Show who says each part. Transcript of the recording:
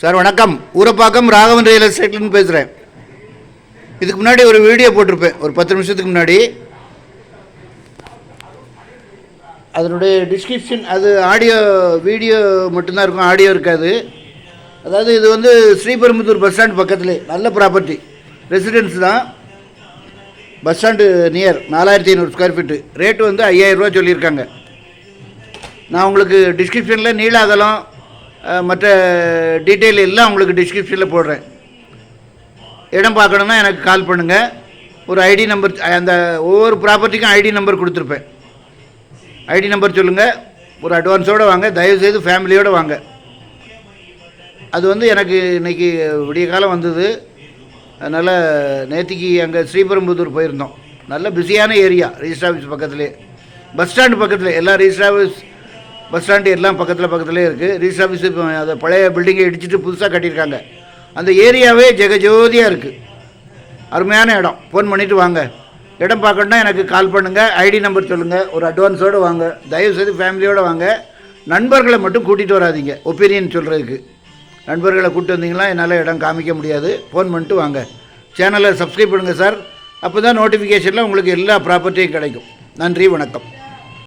Speaker 1: Sir வணக்கம். Urapakkam Raghavan real எஸ்டேட்லேருந்து பேசுகிறேன். இதுக்கு முன்னாடி ஒரு வீடியோ போட்டிருப்பேன், ஒரு 10 நிமிஷத்துக்கு முன்னாடி. அதனுடைய டிஸ்கிரிப்ஷன், அது ஆடியோ வீடியோ மட்டும்தான் இருக்கும், ஆடியோ இருக்காது. அதாவது இது வந்து ஸ்ரீபெரும்புத்தூர் பஸ் ஸ்டாண்ட் பக்கத்துலேயே நல்ல ப்ராப்பர்ட்டி, ரெசிடென்ஸ் தான். Bus stand near, 4500 square feet. Rate வந்து 5000 ரூபா சொல்லியிருக்காங்க. நான் உங்களுக்கு டிஸ்கிரிப்ஷனில் நீள அகலம் மற்ற டீட்டெயில் எல்லாம் உங்களுக்கு டிஸ்கிரிப்ஷனில் போடுறேன். இடம் பார்க்கணுன்னா எனக்கு கால் பண்ணுங்கள். ஒரு ஐடி நம்பர், அந்த ஒவ்வொரு ப்ராப்பர்ட்டிக்கும் ஐடி நம்பர் கொடுத்துருப்பேன். ஐடி நம்பர் சொல்லுங்கள். ஒரு அட்வான்ஸோடு வாங்க, தயவுசெய்து ஃபேமிலியோடு வாங்க. அது வந்து எனக்கு இன்றைக்கி விடிய காலம் வந்தது. அதனால் நேற்றுக்கு அங்கே ஸ்ரீபெரும்புத்தூர் போயிருந்தோம். நல்ல பிஸியான ஏரியா, ரிஜிஸ்டர் ஆஃபீஸ் பக்கத்துலேயே, பஸ் ஸ்டாண்டு பக்கத்தில். எல்லா ரிஜிஸ்டர் ஆஃபீஸ், பஸ் ஸ்டாண்டு எல்லாம் பக்கத்துலேயே இருக்குது. ரிஜிஸ்டர் ஆஃபீஸ் இப்போ அதை பழைய பில்டிங்கை இடிச்சிட்டு புதுசாக கட்டியிருக்காங்க. அந்த ஏரியாவே ஜெகஜோதியாக இருக்குது. அருமையான இடம். ஃபோன் பண்ணிவிட்டு வாங்க. இடம் பார்க்கணுன்னா எனக்கு கால் பண்ணுங்கள். ஐடி நம்பர் சொல்லுங்கள். ஒரு அட்வான்ஸோடு வாங்க. தயவுசெய்து ஃபேமிலியோடு வாங்க. நண்பர்களை மட்டும் கூட்டிகிட்டு வராதிங்க, ஒப்பீனியன் சொல்கிறதுக்கு. நண்பர்களை கூப்பிட்டு வந்தீங்கன்னா என்னால் இடம் காமிக்க முடியாது. ஃபோன் பண்ணிட்டு வாங்க. சேனலை சப்ஸ்கிரைப் பண்ணுங்கள் சார். அப்போ தான் நோட்டிஃபிகேஷனில் உங்களுக்கு எல்லா ப்ராப்பர்ட்டியும் கிடைக்கும். நன்றி, வணக்கம்.